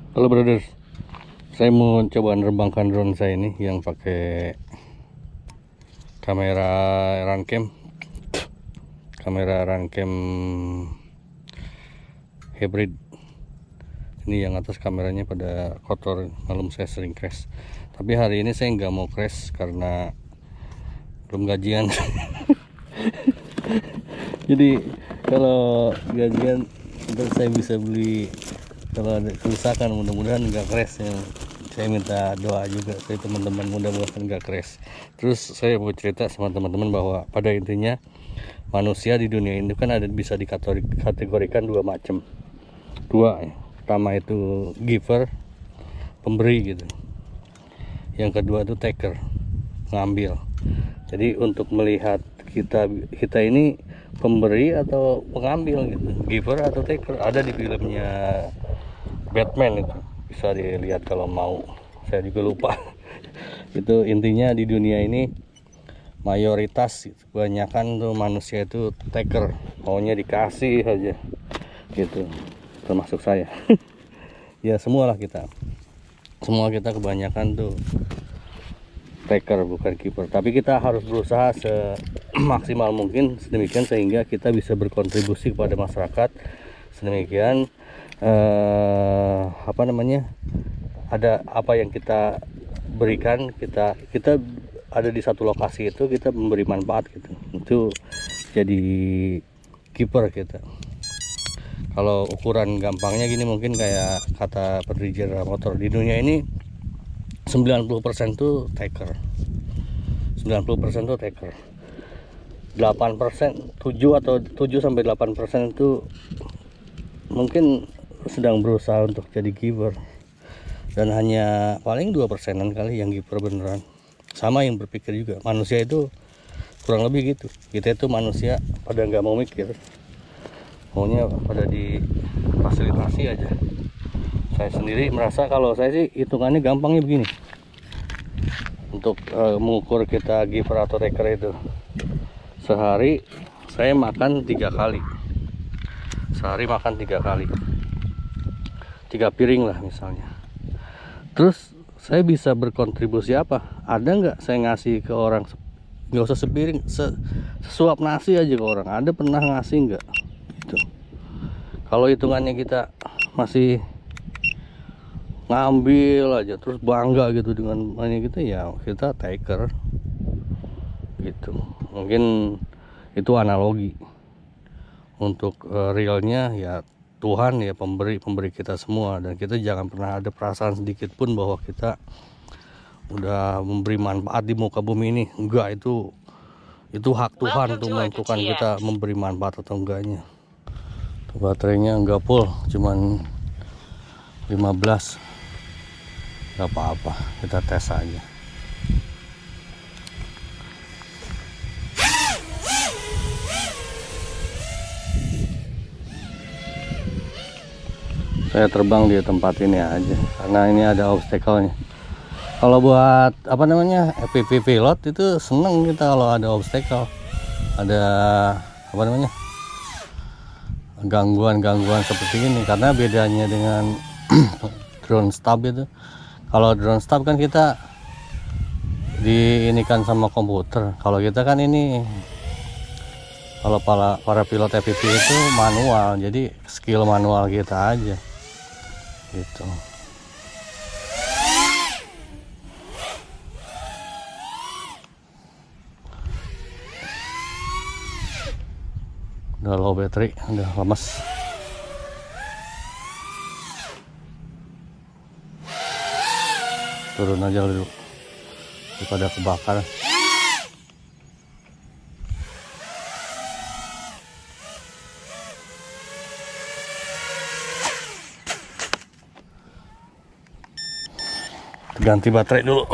Halo brother, saya mau coba nerbangkan drone saya ini yang pakai kamera runcam hybrid. Ini yang atas kameranya pada kotor, malam saya sering crash. Tapi hari ini saya nggak mau crash karena belum gajian. Jadi kalau gajian ntar saya bisa beli. Kalau ada kerusakan mudah-mudahan nggak crash ya. Saya minta doa juga dari teman-teman, mudah-mudahan nggak crash. Terus saya mau cerita sama teman-teman bahwa pada intinya manusia di dunia ini kan bisa dikategorikan dua macam. Dua ya. Pertama itu giver, pemberi gitu. Yang kedua itu taker, ngambil. Jadi untuk melihat kita ini pemberi atau pengambil gitu, giver atau taker, ada di filmnya Batman itu, bisa dilihat kalau mau, saya juga lupa. Itu intinya di dunia ini mayoritas kebanyakan tuh manusia itu taker, maunya dikasih aja gitu, termasuk saya. Ya semua kita kebanyakan tuh taker bukan keeper, tapi kita harus berusaha semaksimal mungkin sedemikian sehingga kita bisa berkontribusi kepada masyarakat sedemikian ada apa yang kita berikan, kita ada di satu lokasi itu kita memberi manfaat gitu, itu jadi keeper kita. Kalau ukuran gampangnya gini, mungkin kayak kata pendiri general motor, di dunia ini 90% tuh taker, 90% tuh taker, 8%, 7 sampai 8% itu mungkin sedang berusaha untuk jadi giver, dan hanya paling 2%-an kali yang giver beneran. Sama yang berpikir juga, manusia itu kurang lebih gitu. Kita itu manusia pada nggak mau mikir, maunya pada difasilitasi aja. Saya sendiri merasa kalau saya sih hitungannya gampangnya begini, untuk mengukur kita giver atau taker itu. Sehari saya makan 3 kali, sehari makan 3 kali, 3 piring lah misalnya. Terus saya bisa berkontribusi apa? Ada nggak saya ngasih ke orang? Nggak usah sepiring, sesuap nasi aja ke orang. Ada pernah ngasih nggak? Gitu. Kalau hitungannya kita masih ngambil aja terus bangga gitu dengan ini gitu, ya kita taker gitu. Mungkin itu analogi. Untuk realnya ya Tuhan ya pemberi kita semua, dan kita jangan pernah ada perasaan sedikit pun bahwa kita udah memberi manfaat di muka bumi ini. Enggak, itu hak Tuhan untuk menentukan kita memberi manfaat atau enggaknya. Tuh, baterainya enggak full, cuman 15. Enggak apa-apa, kita tes aja. Saya terbang di tempat ini aja karena ini ada obstacle-nya. Kalau buat FPV pilot itu seneng kita kalau ada obstacle, ada gangguan seperti ini. Karena bedanya dengan drone stop itu, kalau drone stop kan kita diinikan sama komputer. Kalau kita kan ini, kalau para pilot FPV itu manual, jadi skill manual kita aja gitu. Udah low battery, udah lemes. Turun aja dulu daripada kebakar. Ganti baterai dulu.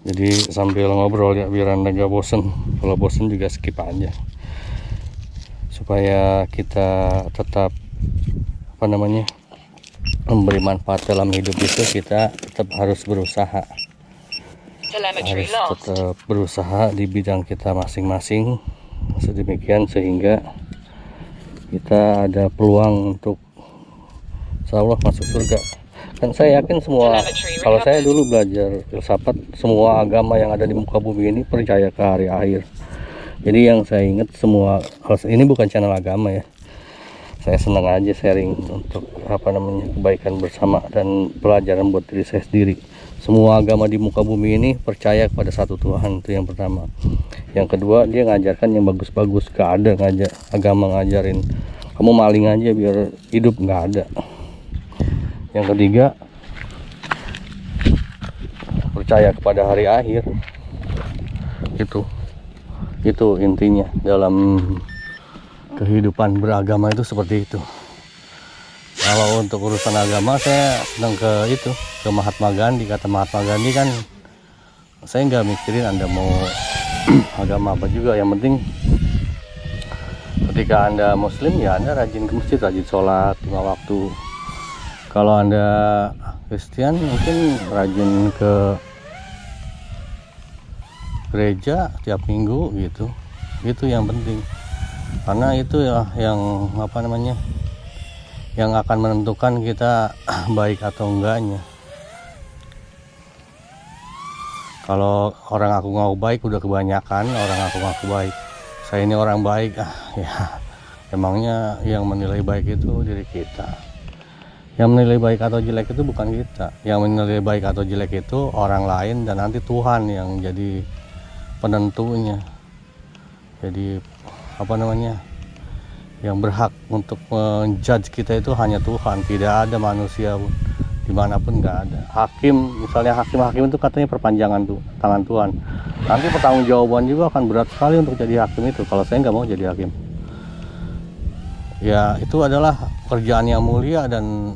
Jadi sambil ngobrol ya, biar anda gak bosen. Kalau bosen juga skip aja, supaya kita tetap memberi manfaat dalam hidup. Itu kita tetap harus berusaha, harus tetap berusaha di bidang kita masing-masing. sedemikian sehingga kita ada peluang untuk insya Allah masuk surga. Dan saya yakin semua, kalau saya dulu belajar filsafat, semua agama yang ada di muka bumi ini percaya ke hari akhir. Jadi yang saya ingat semua, ini bukan channel agama ya, saya senang aja sharing untuk kebaikan bersama dan pelajaran buat diri saya sendiri. Semua agama di muka bumi ini percaya kepada satu Tuhan, itu yang pertama. Yang kedua, dia ngajarkan yang bagus-bagus. Gak ada agama ngajarin kamu maling aja biar hidup, nggak ada. Yang ketiga, percaya kepada hari akhir. Itu intinya dalam kehidupan beragama, itu seperti itu. Kalau untuk urusan agama, saya senang ke Mahatma Gandhi. Kata Mahatma Gandhi kan, saya nggak mikirin Anda mau agama apa juga, yang penting ketika Anda muslim ya Anda rajin ke masjid, rajin sholat 5 waktu. Kalau Anda Kristen mungkin rajin ke gereja tiap minggu gitu. Itu yang penting, karena itu ya yang yang akan menentukan kita baik atau enggaknya. Kalau orang aku ngaku baik, udah kebanyakan orang aku ngaku baik, saya ini orang baik, ya emangnya yang menilai baik itu diri kita. Yang menilai baik atau jelek itu bukan kita. Yang menilai baik atau jelek itu orang lain, dan nanti Tuhan yang jadi penentunya. Jadi yang berhak untuk menjudge kita itu hanya Tuhan, tidak ada manusia pun, dimanapun nggak ada. Hakim, misalnya hakim itu katanya perpanjangan tangan Tuhan. Nanti pertanggungjawaban juga akan berat sekali untuk jadi hakim itu. Kalau saya nggak mau jadi hakim. Ya itu adalah pekerjaan yang mulia dan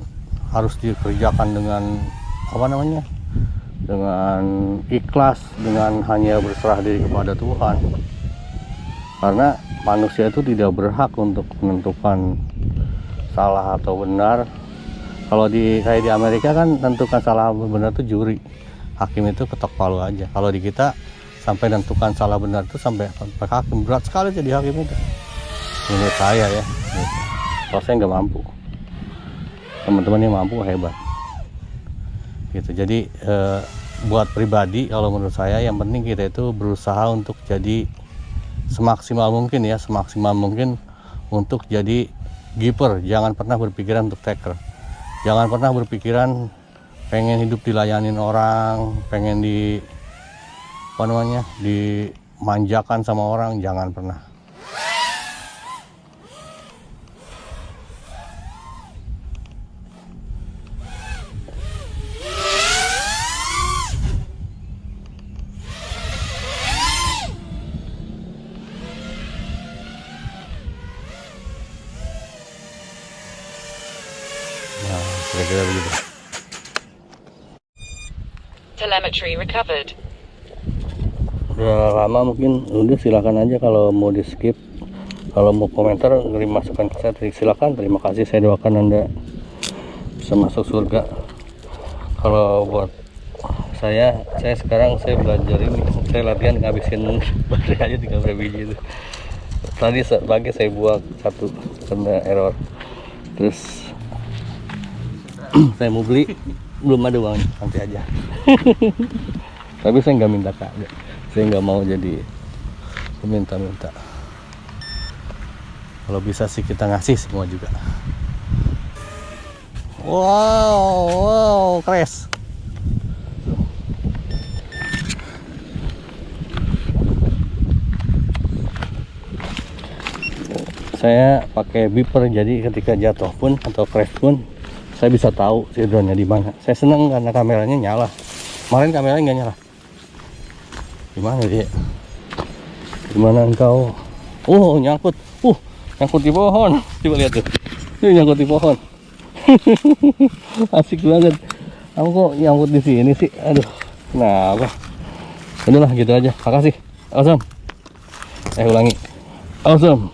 harus dikerjakan dengan dengan ikhlas, dengan hanya berserah diri kepada Tuhan. Karena manusia itu tidak berhak untuk menentukan salah atau benar. Kalau kayak di Amerika kan tentukan salah benar itu juri, hakim itu ketok palu aja. Kalau di kita sampai tentukan salah benar itu sampai hakim, berat sekali jadi hakim itu menurut saya ya. Kalau saya nggak mampu, teman-teman yang mampu hebat gitu. Jadi buat pribadi, kalau menurut saya yang penting kita itu berusaha untuk jadi semaksimal mungkin untuk jadi giver. Jangan pernah berpikiran untuk taker. Jangan pernah berpikiran pengen hidup dilayanin orang, pengen dimanjakan sama orang. Jangan pernah. Kira-kira begitu. Telemetry recovered. Udah lama mungkin, udah silakan aja kalau mau di skip. Kalau mau komentar, ngirim masukan ke saya, silakan. Terima kasih, saya doakan Anda bisa masuk surga. Kalau buat saya sekarang saya belajar ini, saya latihan ngabisin baterai aja 3 biji itu. Tadi pagi saya buang 1 karena error. Terus saya mau beli, belum ada uangnya, nanti aja. Tapi saya nggak minta kado, saya nggak mau jadi peminta-minta. Kalau bisa sih kita ngasih semua juga. Wow, crash. Saya pakai beeper, jadi ketika jatuh pun atau crash pun saya bisa tahu si drone-nya di mana. Saya senang karena kameranya nyala. Kemarin kameranya nggak nyala. Gimana dia? Gimana engkau? Oh, nyangkut. Nyangkut di pohon. Coba lihat tuh. Ini nyangkut di pohon. Asik banget. Kamu kok nyangkut di sini sih? Aduh, kenapa? Udahlah gitu aja. Makasih. Awesome. Ulangi. Awesome.